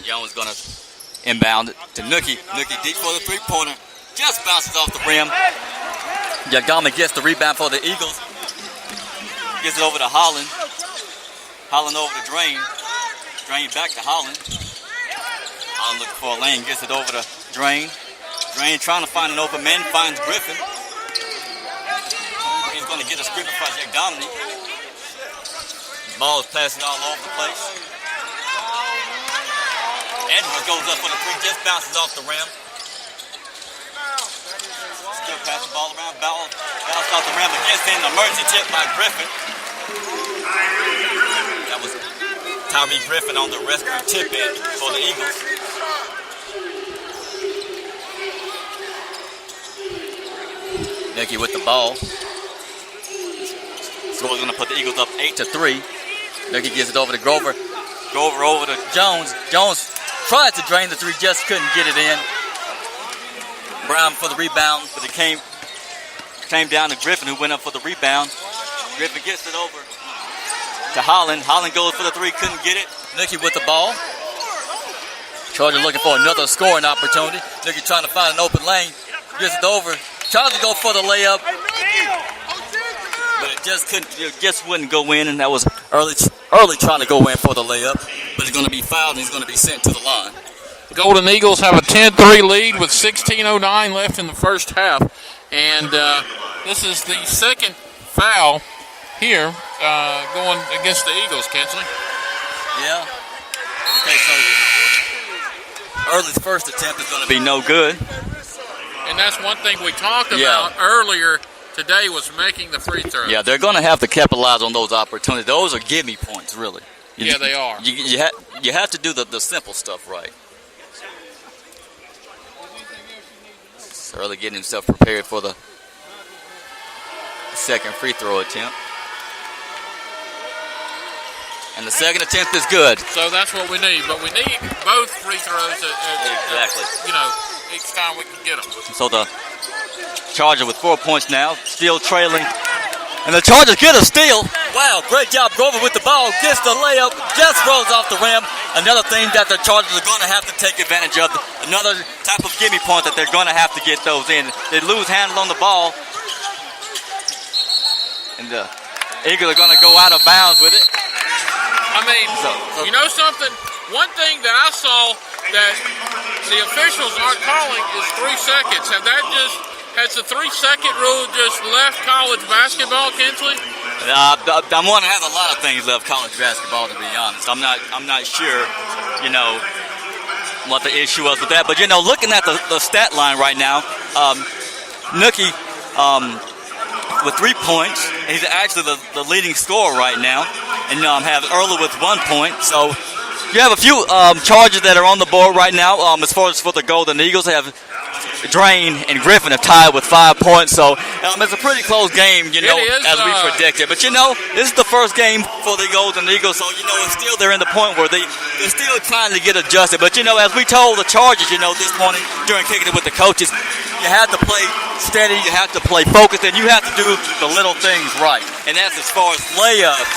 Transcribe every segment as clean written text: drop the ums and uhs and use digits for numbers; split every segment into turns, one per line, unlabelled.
Jones going to inbound it to Nookie. Nookie deep for the three-pointer. Just bounces off the rim. Yagami gets the rebound for the Eagles. Gets it over to Holland. Holland over to Drain. Drain back to Holland. Holland looking for a lane. Gets it over to Drain. Drain trying to find an open man. Finds Griffin. He's going to get a screen by Yagami. Ball is passing all over the place. Edwards goes up for the three. Just bounces off the rim. Still passing the ball around. Bounce off the rim. Against an emergency tip by Griffin. That was Tyree Griffin on the rescue tip in for the Eagles. Nicky with the ball. Score's going to put the Eagles up 8-3. Nicky gives it over to Grover. Grover over to Jones. Jones tried to drain the three, just couldn't get it in. Brown for the rebound, but it came down to Griffin, who went up for the rebound. Griffin gets it over to Holland. Holland goes for the three, couldn't get it. Nicky with the ball. Chargers looking for another scoring opportunity. Nicky trying to find an open lane. Gets it over. Tries to go for the layup. But it just couldn't, it just wouldn't go in, and that was early trying to go in for the layup. But he's going to be fouled, and he's going to be sent to the line.
The Golden Eagles have a 10-3 lead with 16:09 left in the first half. And this is the second foul here going against the Eagles, Kinsley.
Yeah. Okay, so Early's first attempt is going to be no good.
And that's one thing we talked about earlier today was making the free throw.
Yeah, they're going to have to capitalize on those opportunities. Those are give-me points, really.
They are.
You have to do the simple stuff right. So Early getting himself prepared for the second free throw attempt. And the second attempt is good.
So that's what we need. But we need both free throws
exactly.
Each time we can get them.
So the Chargers with 4 points now, still trailing. And the Chargers get a steal. Wow, great job. Grover with the ball, gets the layup, just rolls off the rim. Another thing that the Chargers are going to have to take advantage of. Another type of gimme point that they're going to have to get those in. They lose handle on the ball. And the Eagles are going to go out of bounds with it.
I mean, you know something? One thing that I saw that the officials aren't calling is 3 seconds. Has the 3-second rule just left college basketball, Kinsley?
I'm going to have a lot of things left college basketball, to be honest. I'm not sure, what the issue was with that. But, looking at the stat line right now, Nookie with 3 points. He's actually the leading scorer right now. And have Early with 1 point. So you have a few Chargers that are on the board right now. As far as for the Golden Eagles, they have Drain and Griffin have tied with 5 points. So it's a pretty close game, as we predicted. But, this is the first game for the Golden Eagles. So, it's still they're in the point where they're still trying to get adjusted. But, as we told the Chargers, this morning during kicking it with the coaches, you have to play steady, you have to play focused, and you have to do the little things right. And that's as far as layups,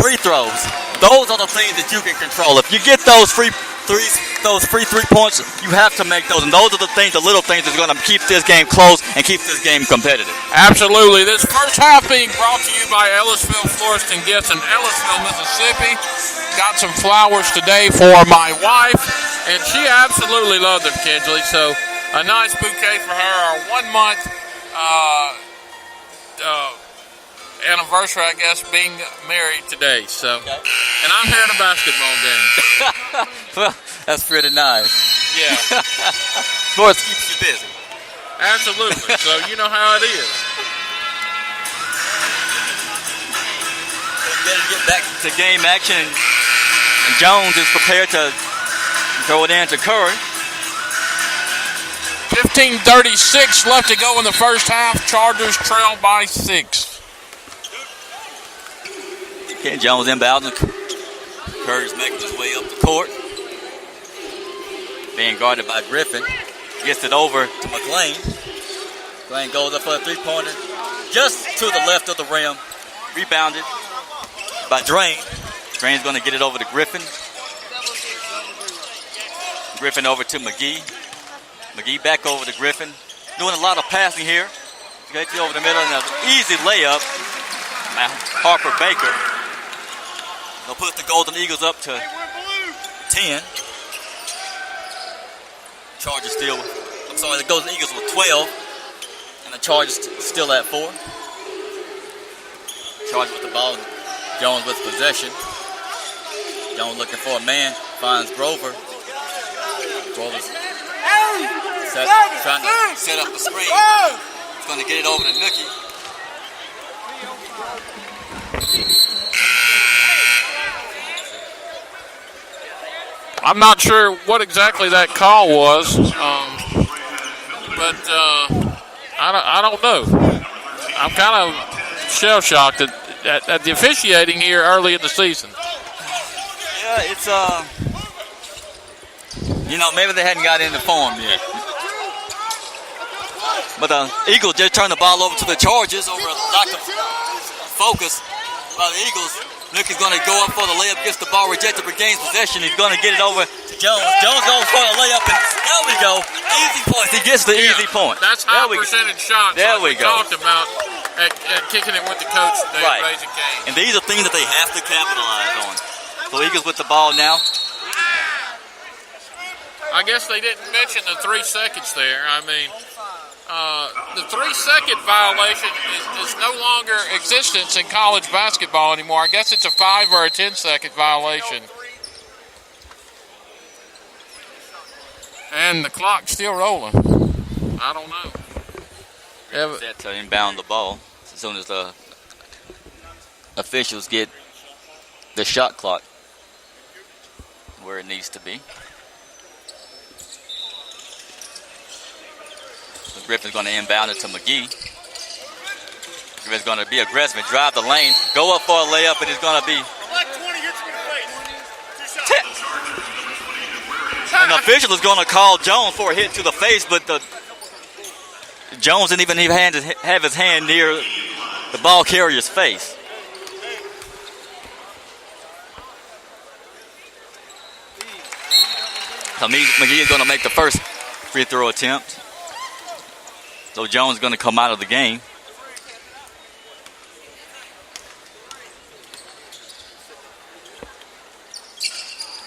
free throws. Those are the things that you can control. If you get those free 3 points, you have to make those. And those are the little things that's going to keep this game close and keep this game competitive.
Absolutely. This first half being brought to you by Ellisville Florist and Gifts in Ellisville, Mississippi. Got some flowers today for my wife, and she absolutely loved them, Kinsley. So a nice bouquet for her. Our 1 month anniversary, I guess, being married today. So, and I'm here at a basketball game.
Well, that's pretty nice.
Yeah.
Sports keeps you busy.
Absolutely. So you know how it is.
Better get back to game action. And Jones is prepared to throw it in to Curry.
15:36 left to go in the first half. Chargers trail by 6.
Ken Jones inbound. Curry's making his way up the court. Being guarded by Griffin. Gets it over to McLean. McLean goes up for a three-pointer. Just to the left of the rim. Rebounded by Drain. Drain's going to get it over to Griffin. Griffin over to McGee. McGee back over to Griffin. Doing a lot of passing here. Gets over the middle and an easy layup by Harper Baker. They'll put the Golden Eagles up to 10. Chargers still, the Golden Eagles with 12. And the Chargers still at 4. Chargers with the ball. Jones with possession. Jones looking for a man. Finds Grover. Grover's trying to set up a screen. He's going to get it over to Nookie.
I'm not sure what exactly that call was, but I don't know. I'm kind of shell-shocked at the officiating here early in the season.
Yeah, it's maybe they hadn't got into form yet. But the Eagles just turned the ball over to the Chargers over a lack of focus by the Eagles. Nookie's going to go up for the layup, gets the ball rejected, regains possession. He's going to get it over to Jones. Jones goes for the layup, and there we go. Easy point. He gets the easy point.
That's high percentage shots.
There we go.
Talked about at kicking it with the coach today,
right.
Raising Cane's.
And these are things that they have to capitalize on. So Eagles with the ball now.
I guess they didn't mention the 3 seconds there. I mean, the 3-second violation is no longer existence in college basketball anymore. I guess it's a 5 or a 10-second violation. And the clock's still rolling. I don't know.
Set to inbound the ball as soon as the officials get the shot clock where it needs to be. Griffin's going to inbound it to McGee. Griffin's going to be aggressive and drive the lane, go up for a layup, and it's going to be tipped. And the official is going to call Jones for a hit to the face, but Jones didn't even have his hand near the ball carrier's face. So McGee is going to make the first free throw attempt. So Jones is going to come out of the game.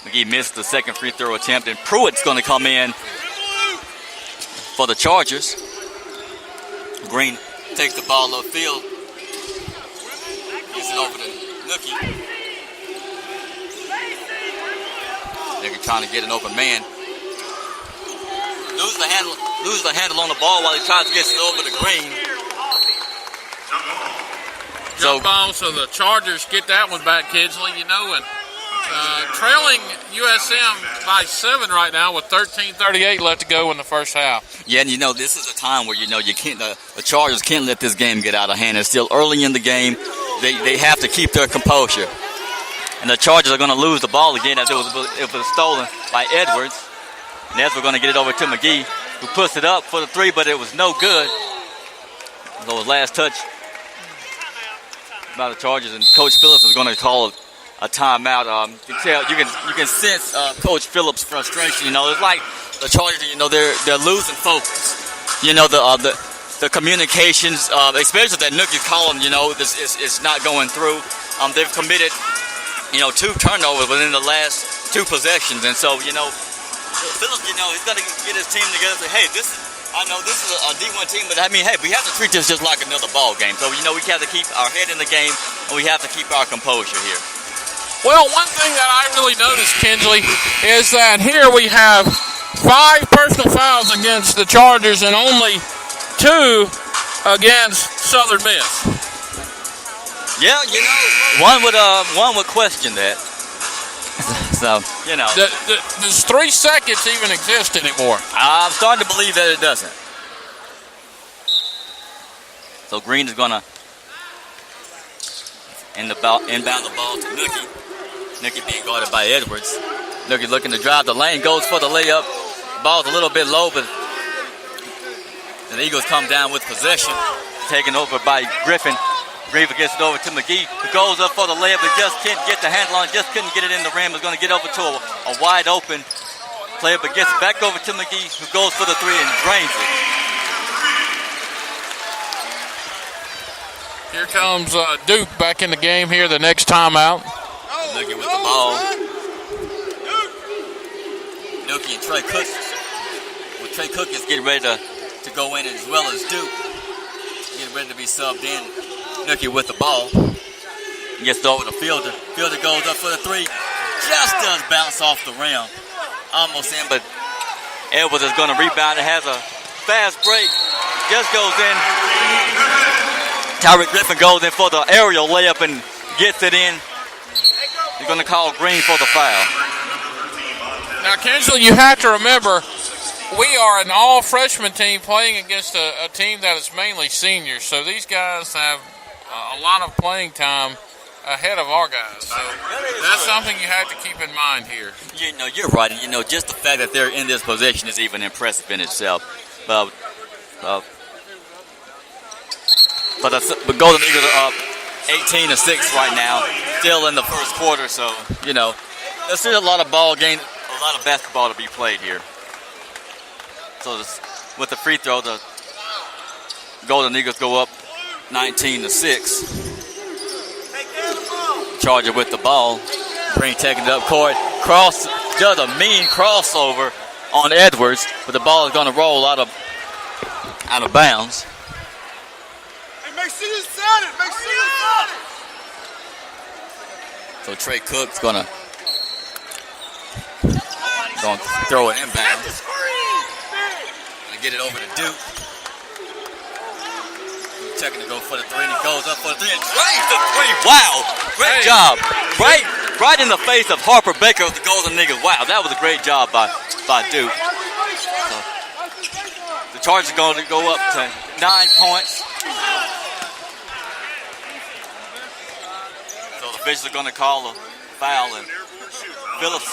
McGee missed the second free throw attempt, and Pruitt's going to come in for the Chargers. Green takes the ball upfield. Gets it over to Nookie. Nookie trying to get an open man. Lose the handle on the ball while he tries to get it over to Green.
Jump ball, so the Chargers get that one back, Kinsley, and trailing USM by 7 right now with 13:38 left to go in the first half.
Yeah, and this is a time where you can't. The Chargers can't let this game get out of hand. It's still early in the game. They have to keep their composure. And the Chargers are going to lose the ball again as it was stolen by Edwards. And as we're going to get it over to McGee, who puts it up for the 3, but it was no good. So his last touch by the Chargers, and Coach Phillips is going to call a timeout. You can sense Coach Phillips' frustration. It's like the Chargers. They're losing focus. The communications, especially that Nookie's calling. It's not going through. They've committed 2 turnovers within the last 2 possessions, and so Phillips, he's going to get his team together and say, hey, I know this is a D1 team, but we have to treat this just like another ball game. So, we have to keep our head in the game, and we have to keep our composure here.
Well, one thing that I really noticed, Kinsley, is that here we have 5 personal fouls against the Chargers and only 2 against Southern Miss.
Yeah, one would question that. So,
Does 3 seconds even exist anymore?
I'm starting to believe that it doesn't. So Green is going to inbound the ball to Nookie. Nookie being guarded by Edwards. Nookie looking to drive the lane, goes for the layup. Ball's a little bit low, but the Eagles come down with possession. Taken over by Griffin. Griffin gets it over to McGee, who goes up for the layup, but just can't get the handle on it, just couldn't get it in the rim. Is going to get over to a wide open play, but gets back over to McGee, who goes for the three and drains it.
Here comes Duke back in the game here the next timeout.
Nookie with the ball. Nookie and Trey Cook. Well, Trey Cook is getting ready to go in as well as Duke. Getting ready to be subbed in. Nookie with the ball. Gets it over to Fielder. Fielder goes up for the three. Just does bounce off the rim. Almost in, but Edwards is going to rebound. It has a fast break. Just goes in. Tyreek Griffin goes in for the aerial layup and gets it in. They're going to call Green for the foul.
Now, Kinsley, you have to remember, we are an all-freshman team playing against a team that is mainly seniors. So these guys have a lot of playing time ahead of our guys. So that's something you have to keep in mind here.
You know, you're right. You know, just the fact that they're in this position is even impressive in itself. But Golden Eagles are up 18-6 right now, still in the first quarter. So, you know, there's still a lot of basketball to be played here. So with the free throw, the Golden Eagles go up 19-6. Charger with the ball. Green taking it up court. Does a mean crossover on Edwards, but the ball is going to roll out of bounds.
Hey, make sure you set it. Make sure you set it.
So Trey Cook's going to throw it inbound. Gonna get it over to Duke. Checking to go for the three, and he goes up for the three and drains the three. Wow, great job. Right in the face of Harper Baker of the Golden Eagles. Wow, that was a great job by Duke. So, the Chargers are going to go up to 9 points. So the officials are going to call a foul, and Phillips,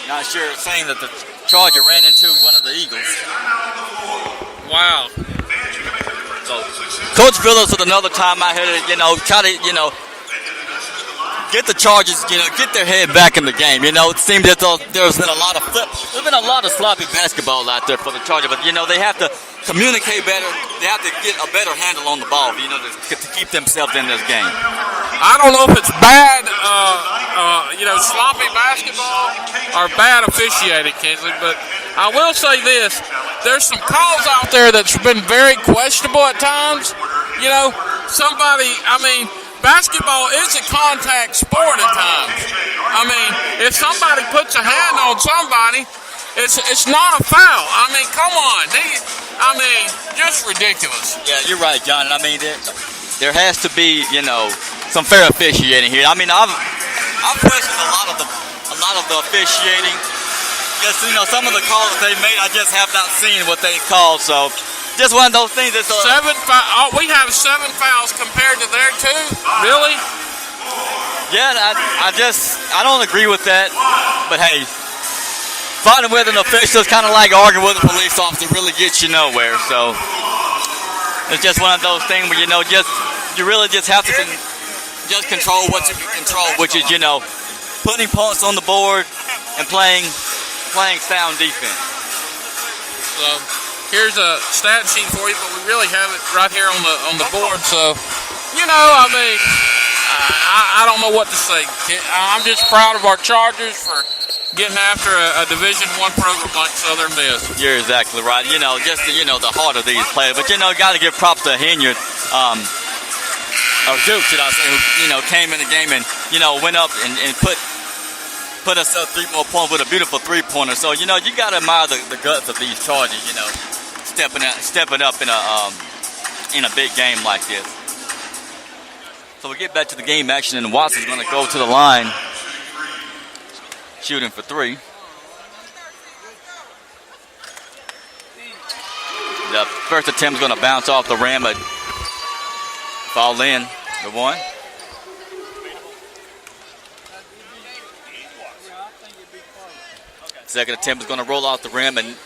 not sure, saying that the Charger ran into one of the Eagles.
Wow.
So Coach Phillips with another time out here to, try to, get the Chargers, get their head back in the game. It seems that there's been a lot of sloppy basketball out there for the Chargers, but they have to communicate better. They have to get a better handle on the ball, to keep themselves in this game.
I don't know if it's bad, sloppy basketball or bad officiating, Kinsley, but I will say this. There's some calls out there that's been very questionable at times. Basketball is a contact sport at times. If somebody puts a hand on somebody, it's not a foul. Come on. Just ridiculous.
Yeah, you're right, John. There has to be, some fair officiating here. I've questioned a lot of the officiating. Just, some of the calls that they made, I just have not seen what they called. So, just one of those things. We
have 7 fouls compared to their 2? Really?
Yeah, I don't agree with that. But hey, fighting with an official is kind of like arguing with a police officer. Really gets you nowhere. So, it's just one of those things where you really just have to just control what you can control, which is putting points on the board and playing sound defense.
So here's a stat sheet for you, but we really have it right here on the board. So I don't know what to say. I'm just proud of our Chargers for getting after a Division I program like Southern Miss.
You're exactly right. The heart of these players, but got to give props to Henyard. Or Duke, should I say, who came in the game and went up and put us up 3 more points with a beautiful 3-pointer. So you got to admire the guts of these Chargers. Stepping up in a big game like this. So we get back to the game action, and Watson's going to go to the line, shooting for 3. The first attempt is going to bounce off the rim, but fall in. The one. Second attempt is going to roll off the rim, and